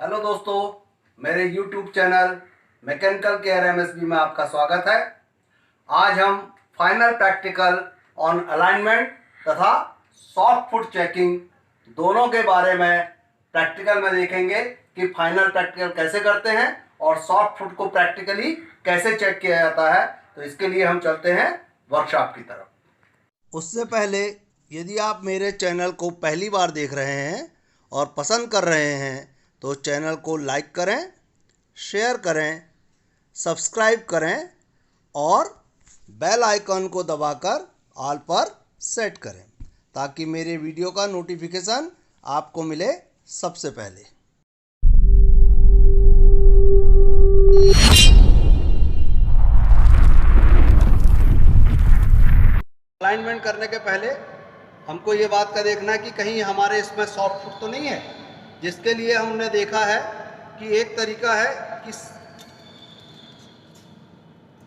Hello दोस्तों, मेरे YouTube channel mechanical care MSB में आपका स्वागत है। आज हम फाइनल प्रैक्टिकल ऑन अलाइनमेंट तथा सॉफ्ट फुट चेकिंग दोनों के बारे में प्रैक्टिकल में देखेंगे कि फाइनल प्रैक्टिकल कैसे करते हैं और सॉफ्ट फुट को प्रैक्टिकली कैसे चेक किया जाता है। तो इसके लिए हम चलते हैं वर्कशॉप की तरफ। उससे पहले यदि आप मेरे चैनल को पहली बार देख रहे हैं और पसंद कर रहे हैं तो चैनल को लाइक करें, शेयर करें, सब्सक्राइब करें और बेल आइकन को दबाकर ऑल पर सेट करें ताकि मेरे वीडियो का नोटिफिकेशन आपको मिले सबसे पहले। अलाइनमेंट करने के पहले हमको ये बात का देखना है कि कहीं हमारे इसमें सॉफ्ट फुट तो नहीं है, जिसके लिए हमने देखा है कि एक तरीका है कि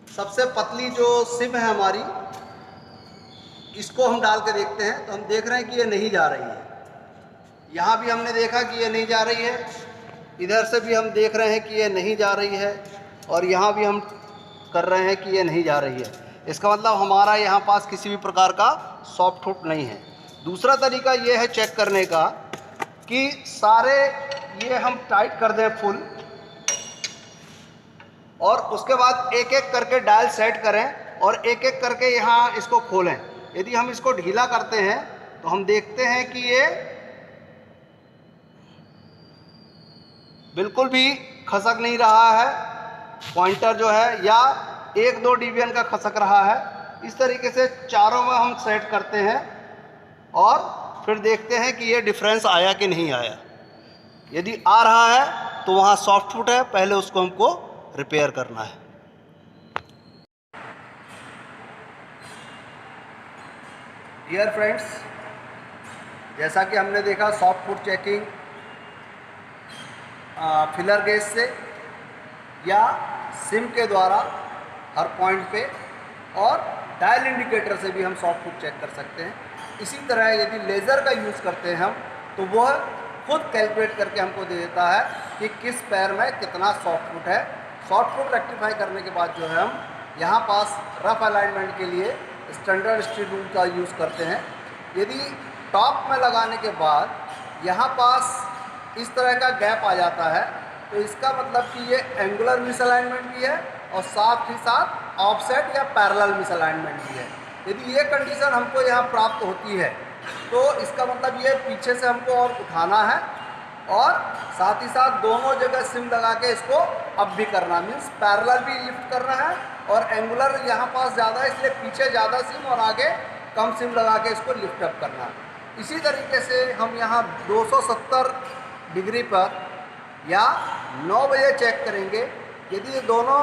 सबसे पतली जो सिम है हमारी, इसको हम डाल के देखते हैं। तो हम देख रहे हैं कि ये नहीं जा रही है। यहाँ भी हमने देखा कि ये नहीं जा रही है, इधर से भी हम देख रहे हैं कि ये नहीं जा रही है और यहाँ भी हम कर रहे हैं कि ये नहीं जा रही है। इसका मतलब हमारा यहाँ पास किसी भी प्रकार का सॉफ्ट फुट नहीं है। दूसरा तरीका ये है चेक करने का कि सारे ये हम टाइट कर दें फुल और उसके बाद एक एक करके डायल सेट करें और एक एक करके यहाँ इसको खोलें। यदि हम इसको ढीला करते हैं तो हम देखते हैं कि ये बिल्कुल भी खसक नहीं रहा है, पॉइंटर जो है, या 1-2 डिवीजन का खसक रहा है। इस तरीके से चारों में हम सेट करते हैं और फिर देखते हैं कि ये डिफरेंस आया कि नहीं आया। यदि आ रहा है तो वहाँ सॉफ्ट फुट है, पहले उसको हमको रिपेयर करना है। डियर फ्रेंड्स, जैसा कि हमने देखा soft foot checking filler gauge से या सिम के द्वारा हर पॉइंट पे और डायल इंडिकेटर से भी हम सॉफ्ट फुट चेक कर सकते हैं। इसी तरह यदि लेज़र का यूज़ करते हैं हम तो वह खुद कैलकुलेट करके हमको दे देता है कि किस पैर में कितना सॉफ्ट फुट है। सॉफ्ट फुट रेक्टिफाई करने के बाद जो है हम यहाँ पास रफ अलाइनमेंट के लिए स्टैंडर्ड स्टील रूल का यूज़ करते हैं। यदि टॉप में लगाने के बाद यहाँ पास इस तरह का गैप आ जाता है तो इसका मतलब कि ये एंगुलर मिसअलाइनमेंट भी है और साथ ही साथ ऑफसेट या पैरेलल मिसअलाइनमेंट भी है। यदि ये कंडीशन हमको यहाँ प्राप्त होती है तो इसका मतलब ये पीछे से हमको और उठाना है और साथ ही साथ दोनों जगह सिम लगा के इसको अप भी करना, मीन्स पैरेलल भी लिफ्ट करना है और एंगुलर यहाँ पास ज़्यादा है इसलिए पीछे ज़्यादा सिम और आगे कम सिम लगा के इसको लिफ्ट अप करना है। इसी तरीके से हम यहाँ 270 डिग्री पर या 9 बजे चेक करेंगे। यदि ये दोनों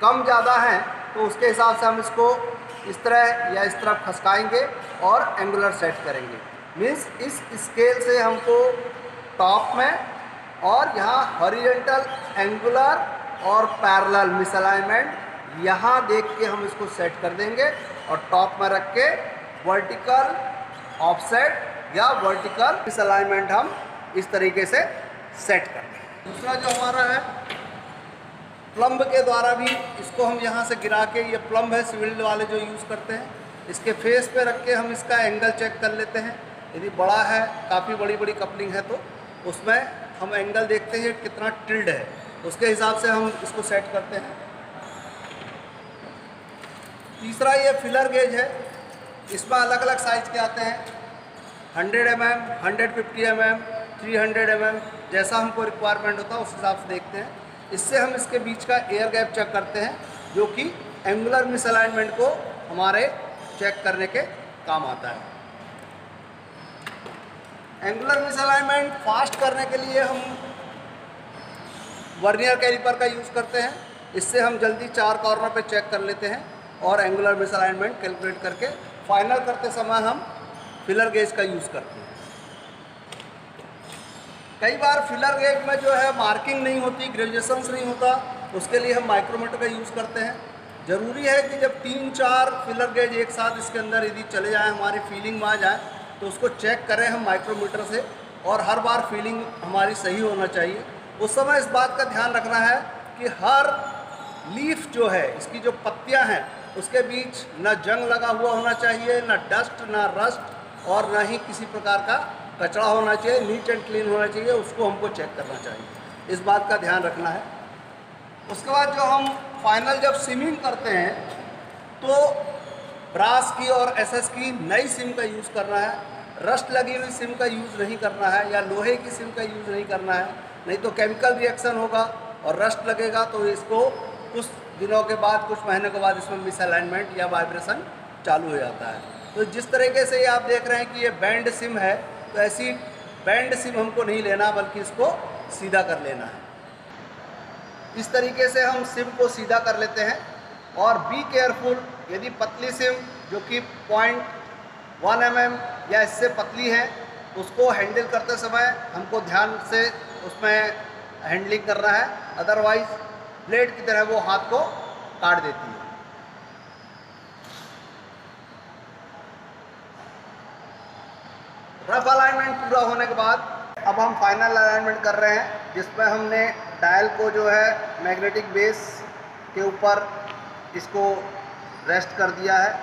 कम ज़्यादा हैं तो उसके हिसाब से हम इसको इस तरह या इस तरफ खसकाएंगे और एंगुलर सेट करेंगे। मीन्स इस स्केल से हमको टॉप में और यहाँ हॉरिजॉन्टल, एंगुलर और पैरेलल मिसअलाइनमेंट यहाँ देख के हम इसको सेट कर देंगे और टॉप में रख के वर्टिकल ऑफसेट या वर्टिकल मिसअलाइनमेंट हम इस तरीके से सेट कर देंगे। दूसरा जो हमारा है प्लम्ब के द्वारा भी इसको हम यहाँ से गिरा के, ये प्लम्ब है सिविल वाले जो यूज़ करते हैं, इसके फेस पे रख के हम इसका एंगल चेक कर लेते हैं। यदि बड़ा है, काफ़ी बड़ी बड़ी कपलिंग है तो उसमें हम एंगल देखते हैं कितना टिल्ड है, उसके हिसाब से हम इसको सेट करते हैं। तीसरा ये फिलर गेज है, इसमें अलग अलग साइज़ के आते हैं, 100 mm, 150 mm, 300 mm, जैसा हमको रिक्वायरमेंट होता है उस हिसाब से देखते हैं। इससे हम इसके बीच का एयर गैप चेक करते हैं जो कि एंगुलर मिसअलाइनमेंट को हमारे चेक करने के काम आता है। एंगुलर मिसअलाइनमेंट फास्ट करने के लिए हम वर्नियर कैलिपर का यूज़ करते हैं। इससे हम जल्दी 4 कॉर्नर पे चेक कर लेते हैं और एंगुलर मिसअलाइनमेंट कैलकुलेट करके फाइनल करते समय हम फिलर गेज का यूज़ करते हैं। कई बार फिलर गेज में जो है मार्किंग नहीं होती, ग्रेजुएशंस नहीं होता, उसके लिए हम माइक्रोमीटर का यूज़ करते हैं। ज़रूरी है कि जब 3-4 फिलर गेज एक साथ इसके अंदर यदि चले जाएँ, हमारी फीलिंग में आ जाए, तो उसको चेक करें हम माइक्रोमीटर से और हर बार फीलिंग हमारी सही होना चाहिए। उस समय इस बात का ध्यान रखना है कि हर लीफ जो है, इसकी जो पत्तियां हैं, उसके बीच न जंग लगा हुआ होना चाहिए, न डस्ट, न रस्ट, और न ही किसी प्रकार का कचरा होना चाहिए। नीट एंड क्लीन होना चाहिए, उसको हमको चेक करना चाहिए। इस बात का ध्यान रखना है। उसके बाद जो हम फाइनल जब सिमिंग करते हैं तो ब्रास की और एसएस की नई सिम का यूज़ करना है। रस्ट लगी हुई सिम का यूज़ नहीं करना है, या लोहे की सिम का यूज़ नहीं करना है, नहीं तो केमिकल रिएक्शन होगा और रस्ट लगेगा तो इसको कुछ दिनों के बाद, कुछ महीनों के बाद इसमें मिसअलाइनमेंट या वाइब्रेशन चालू हो जाता है। तो जिस तरीके से ये आप देख रहे हैं कि ये बैंड सिम है, तो ऐसी बैंड सिम हमको नहीं लेना, बल्कि इसको सीधा कर लेना है। इस तरीके से हम सिम को सीधा कर लेते हैं। और बी केयरफुल, यदि पतली सिम जो कि 0.1 mm या इससे पतली है, उसको हैंडल करते समय हमको ध्यान से उसमें हैंडलिंग करना है, अदरवाइज ब्लेड की तरह वो हाथ को काट देती है। रफ अलाइनमेंट पूरा होने के बाद अब हम फाइनल अलाइनमेंट कर रहे हैं, जिसमें हमने डायल को जो है मैग्नेटिक बेस के ऊपर इसको रेस्ट कर दिया है,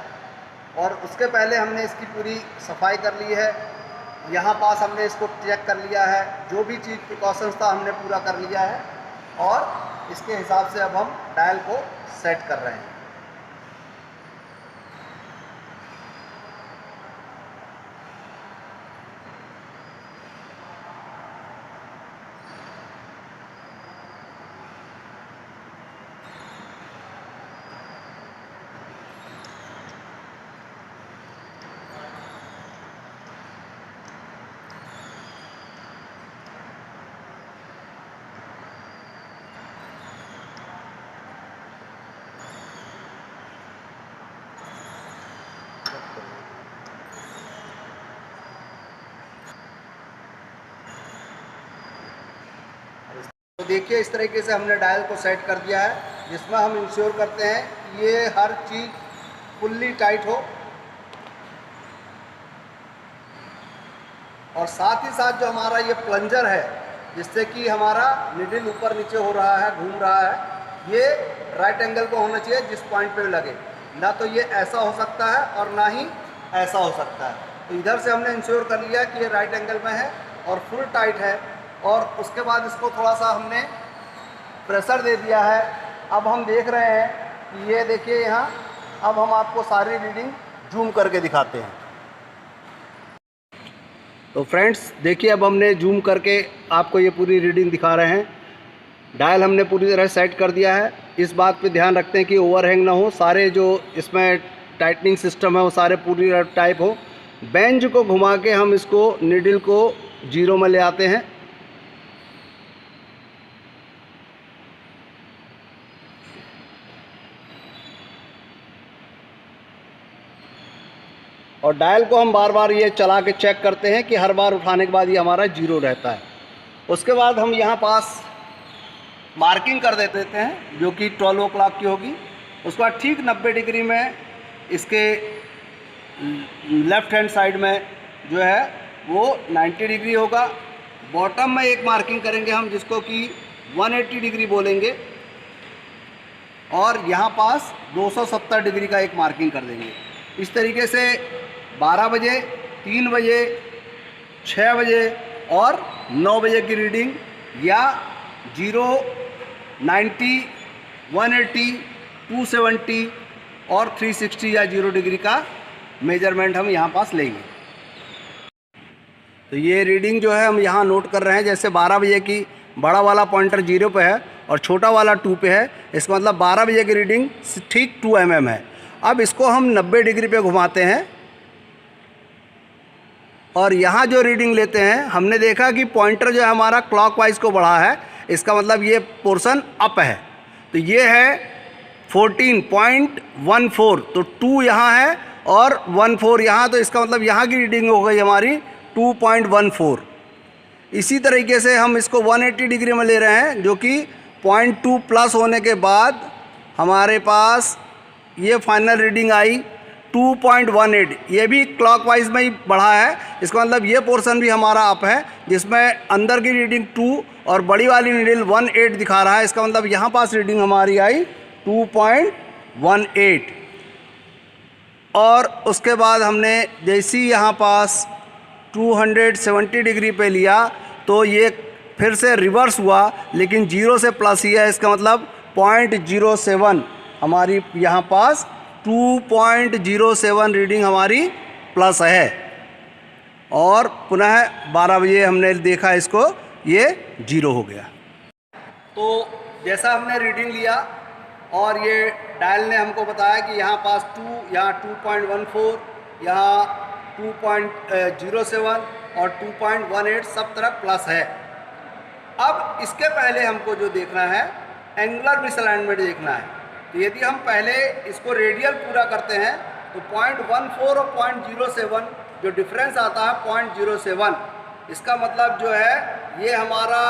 और उसके पहले हमने इसकी पूरी सफाई कर ली है। यहाँ पास हमने इसको चेक कर लिया है, जो भी चीज़ प्रिकॉशंस था हमने पूरा कर लिया है, और इसके हिसाब से अब हम डायल को सेट कर रहे हैं। तो देखिए, इस तरीके से हमने डायल को सेट कर दिया है, जिसमें हम इंश्योर करते हैं कि ये हर चीज़ फुल्ली टाइट हो, और साथ ही साथ जो हमारा ये प्लंजर है, जिससे कि हमारा निडल ऊपर नीचे हो रहा है, घूम रहा है, ये राइट एंगल को होना चाहिए जिस पॉइंट पे लगे। ना तो ये ऐसा हो सकता है और ना ही ऐसा हो सकता है। तो इधर से हमने इंश्योर कर लिया कि ये राइट एंगल में है और फुल टाइट है, और उसके बाद इसको थोड़ा सा हमने प्रेशर दे दिया है। अब हम देख रहे हैं कि ये देखिए यहाँ, अब हम आपको सारी रीडिंग जूम करके दिखाते हैं। तो फ्रेंड्स देखिए, अब हमने जूम करके आपको ये पूरी रीडिंग दिखा रहे हैं। डायल हमने पूरी तरह सेट कर दिया है। इस बात पे ध्यान रखते हैं कि ओवरहैंग ना हो, सारे जो इसमें टाइटनिंग सिस्टम है वो सारे पूरी टाइप हो। बेंच को घुमा के हम इसको निडल को 0 में ले आते हैं। और डायल को हम बार बार ये चला के चेक करते हैं कि हर बार उठाने के बाद ये हमारा 0 रहता है। उसके बाद हम यहाँ पास मार्किंग कर देते हैं, जो कि 12 o'clock की होगी। उसके बाद ठीक 90 डिग्री में इसके लेफ़्ट हैंड साइड में जो है वो 90 डिग्री होगा। बॉटम में एक मार्किंग करेंगे हम, जिसको कि 180 डिग्री बोलेंगे, और यहाँ पास 270 डिग्री का एक मार्किंग कर देंगे। इस तरीके से 12 बजे, 3 बजे, 6 बजे और 9 बजे की रीडिंग, या 0, 90, 180, 270 और 360 या 0 डिग्री का मेजरमेंट हम यहाँ पास लेंगे। तो ये रीडिंग जो है हम यहाँ नोट कर रहे हैं। जैसे 12 बजे की बड़ा वाला पॉइंटर 0 पे है और छोटा वाला 2 पे है, इसका मतलब 12 बजे की रीडिंग ठीक 2 mm है। अब इसको हम 90 डिग्री पे घुमाते हैं, और यहाँ जो रीडिंग लेते हैं, हमने देखा कि पॉइंटर जो है हमारा क्लॉकवाइज को बढ़ा है, इसका मतलब ये पोर्शन अप है। तो ये है 14.14, तो 2 यहाँ है और 14 यहाँ, तो इसका मतलब यहाँ की रीडिंग हो गई हमारी 2.14। इसी तरीके से हम इसको 180 डिग्री में ले रहे हैं, जो कि 0.2 प्लस होने के बाद हमारे पास ये फाइनल रीडिंग आई 2.18, ये भी क्लॉकवाइज में ही बढ़ा है। इसका मतलब ये पोर्शन भी हमारा अप है, जिसमें अंदर की रीडिंग 2 और बड़ी वाली नीडल 1.8 दिखा रहा है। इसका मतलब यहाँ पास रीडिंग हमारी आई 2.18। और उसके बाद हमने जैसे ही यहाँ पास 270 डिग्री पे लिया तो ये फिर से रिवर्स हुआ, लेकिन 0 से प्लस ही है। इसका मतलब 0.07 हमारी यहाँ पास 2.07 रीडिंग हमारी प्लस है। और पुनः 12 बजे हमने देखा इसको, ये 0 हो गया। तो जैसा हमने रीडिंग लिया और ये डायल ने हमको बताया कि यहाँ पास 2, यहाँ 2.14, यहाँ 2.07 और 2.18 सब तरफ प्लस है। अब इसके पहले हमको जो देखना है एंगुलर मिसअलाइनमेंट देखना है। तो यदि हम पहले इसको रेडियल पूरा करते हैं तो 0.14 और 0.07 जो डिफरेंस आता है 0.07, इसका मतलब जो है ये हमारा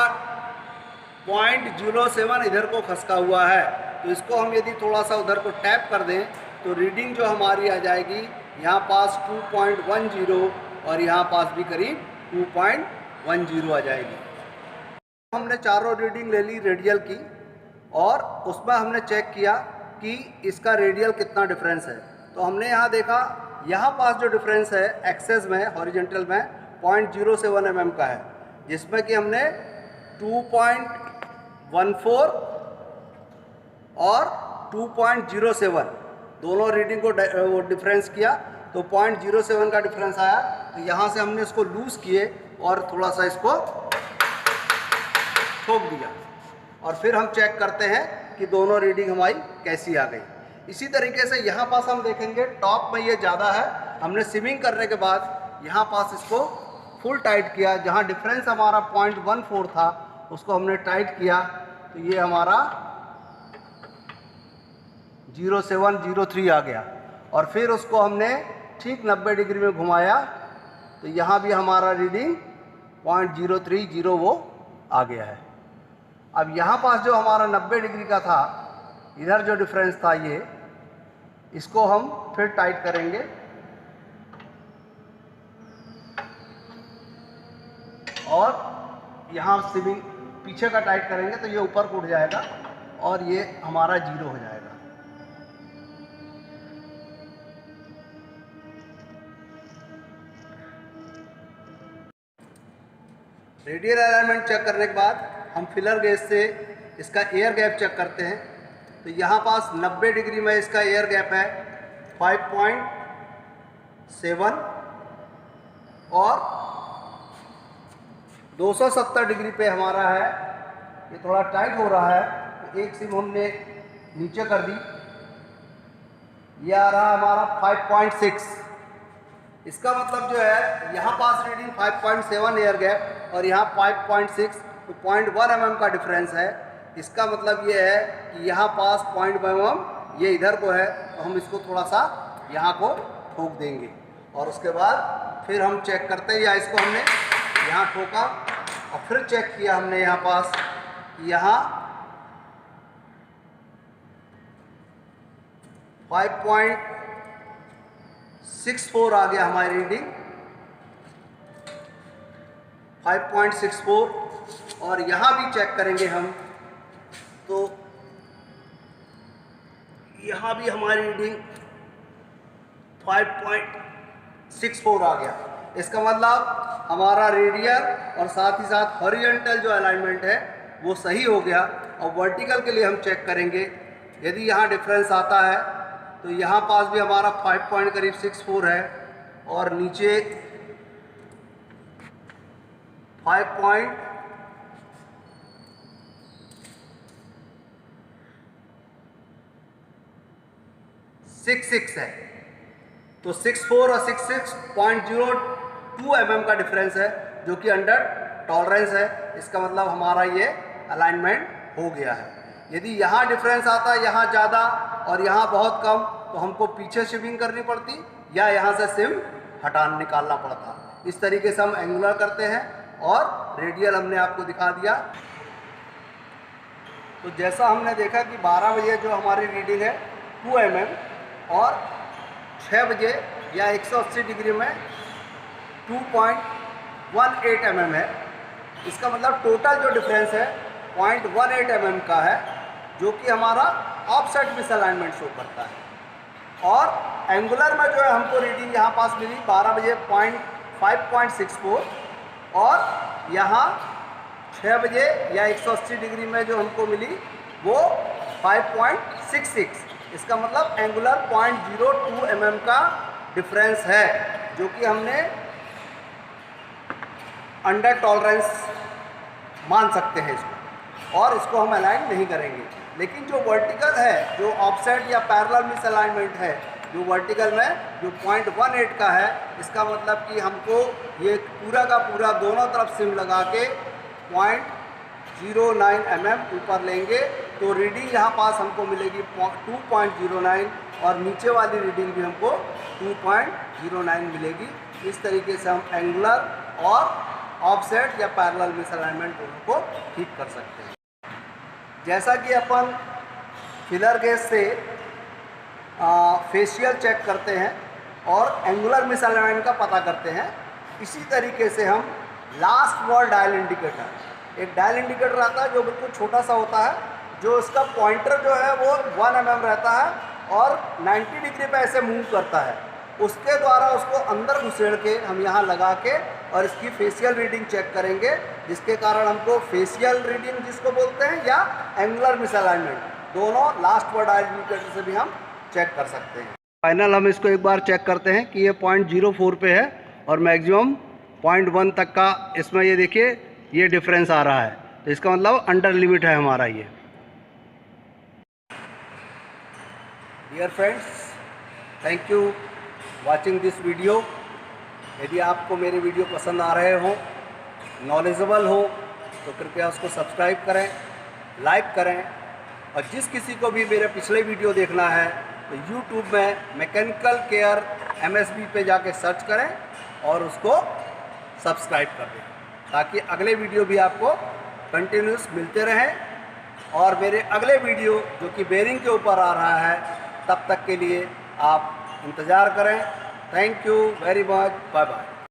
0.07 इधर को खसका हुआ है। तो इसको हम यदि थोड़ा सा उधर को टैप कर दें तो रीडिंग जो हमारी आ जाएगी यहाँ पास 2.10 और यहाँ पास भी करीब 2.10 आ जाएगी। हमने चारों रीडिंग ले ली रेडियल की और उसमें हमने चेक किया कि इसका रेडियल कितना डिफरेंस है। तो हमने यहाँ देखा यहाँ पास जो डिफरेंस है एक्सेस में हॉरिजेंटल में 0.07 mm का है, जिसमें कि हमने 2.14 और 2.07 दोनों रीडिंग को वो डिफरेंस किया तो 0.07 का डिफरेंस आया। तो यहाँ से हमने इसको लूज़ किए और थोड़ा सा इसको ठोक दिया और फिर हम चेक करते हैं कि दोनों रीडिंग हमारी कैसी आ गई। इसी तरीके से यहाँ पास हम देखेंगे टॉप में ये ज़्यादा है, हमने स्विमिंग करने के बाद यहाँ पास इसको फुल टाइट किया। जहाँ डिफरेंस हमारा 0.14 था उसको हमने टाइट किया तो ये हमारा 0703 आ गया। और फिर उसको हमने ठीक 90 डिग्री में घुमाया तो यहाँ भी हमारा रीडिंग 0.030 वो आ गया है। अब यहाँ पास जो हमारा 90 डिग्री का था, इधर जो डिफरेंस था ये, इसको हम फिर टाइट करेंगे और यहाँ स्विमिंग पीछे का टाइट करेंगे तो ये ऊपर को उठ जाएगा और ये हमारा 0 हो जाएगा। रेडियल अलाइनमेंट चेक करने के बाद हम फिलर गेज से इसका एयर गैप चेक करते हैं। तो यहाँ पास 90 डिग्री में इसका एयर गैप है 5.7 और 270 डिग्री पे हमारा है। ये थोड़ा टाइट हो रहा है तो एक सिम हमने नीचे कर दी, ये आ रहा हमारा 5.6। इसका मतलब जो है यहाँ पास रीडिंग 5.7 एयर गैप और यहाँ 5.6, तो 0.1 mm का डिफरेंस है। इसका मतलब ये है कि यहाँ पास 0.1 mm ये इधर को है, तो हम इसको थोड़ा सा यहाँ को ठोक देंगे और उसके बाद फिर हम चेक करते हैं। या इसको हमने यहाँ ठोका और फिर चेक किया हमने यहाँ पास, यहाँ 5.64 आ गया हमारी रीडिंग 5.64। और यहाँ भी चेक करेंगे हम तो यहाँ भी हमारी रीडिंग 5.64 आ गया। इसका मतलब हमारा रेडियल और साथ ही साथ हॉरिजॉन्टल जो अलाइनमेंट है वो सही हो गया। और वर्टिकल के लिए हम चेक करेंगे, यदि यहाँ डिफरेंस आता है तो यहाँ पास भी हमारा 5.64 है और नीचे 5.66 है। तो 64 और 66.02 mm का डिफरेंस है जो कि अंडर टॉलरेंस है। इसका मतलब हमारा ये अलाइनमेंट हो गया है। यदि यहाँ डिफरेंस आता है यहाँ ज़्यादा और यहाँ बहुत कम तो हमको पीछे शिविंग करनी पड़ती या यहाँ से सिम निकालना पड़ता। इस तरीके से हम एंगुलर करते हैं और रेडियल हमने आपको दिखा दिया। तो जैसा हमने देखा कि 12 बजे जो हमारी रीडिंग है 2 mm और 6 बजे या 180 डिग्री में 2.18 mm है। इसका मतलब टोटल जो डिफरेंस है 0.18 mm का है, जो कि हमारा ऑफसेट मिसअलाइनमेंट शो करता है। और एंगुलर में जो है हमको रीडिंग यहाँ पास मिली 12 बजे 5.64 और यहाँ 6 बजे या 180 डिग्री में जो हमको मिली वो 5.66। इसका मतलब एंगुलर 0.02 mm का डिफरेंस है, जो कि हमने अंडर टॉलरेंस मान सकते हैं इसको, और इसको हम अलाइन नहीं करेंगे। लेकिन जो वर्टिकल है, जो ऑफसेट या पैरेलल मिसअलाइनमेंट है, जो वर्टिकल में जो 0.18 का है, इसका मतलब कि हमको ये पूरा का पूरा दोनों तरफ सिम लगा के 0.09 mm ऊपर लेंगे तो रीडिंग यहाँ पास हमको मिलेगी 2.09 और नीचे वाली रीडिंग भी हमको 2.09 मिलेगी। इस तरीके से हम एंगुलर और ऑफसेट या पैरेलल मिसअलाइनमेंट दोनों को ठीक कर सकते हैं। जैसा कि अपन फिलर गेज से फेशियल चेक करते हैं और एंगुलर मिसअलाइनमेंट का पता करते हैं, इसी तरीके से हम लास्ट वर्ड डायल इंडिकेटर, एक डायल इंडिकेटर आता है जो बिल्कुल छोटा सा होता है, जो इसका पॉइंटर जो है वो 1 mm रहता है और 90 डिग्री पे ऐसे मूव करता है। उसके द्वारा उसको अंदर घुसेड़ के हम यहाँ लगा के और इसकी फेशियल रीडिंग चेक करेंगे, जिसके कारण हमको फेशियल रीडिंग जिसको बोलते हैं या एंगुलर मिसअलाइनमेंट, दोनों लास्ट वर्ड डायल इंडिकेटर से भी हम चेक कर सकते हैं। फाइनल हम इसको एक बार चेक करते हैं कि ये 0.04 पे है और मैक्सिमम 0.1 तक का इसमें ये देखिए ये डिफरेंस आ रहा है, तो इसका मतलब अंडर लिमिट है हमारा ये। Dear friends, thank you watching this video. यदि आपको मेरे वीडियो पसंद आ रहे हो, नॉलेजेबल हो, तो कृपया उसको सब्सक्राइब करें, लाइक करें, और जिस किसी को भी मेरे पिछले वीडियो देखना है तो YouTube में मैकेनिकल केयर MSB पे जाके सर्च करें और उसको सब्सक्राइब कर दें, ताकि अगले वीडियो भी आपको कंटिन्यूस मिलते रहें। और मेरे अगले वीडियो जो कि बेरिंग के ऊपर आ रहा है, तब तक के लिए आप इंतज़ार करें। Thank you very much, bye bye.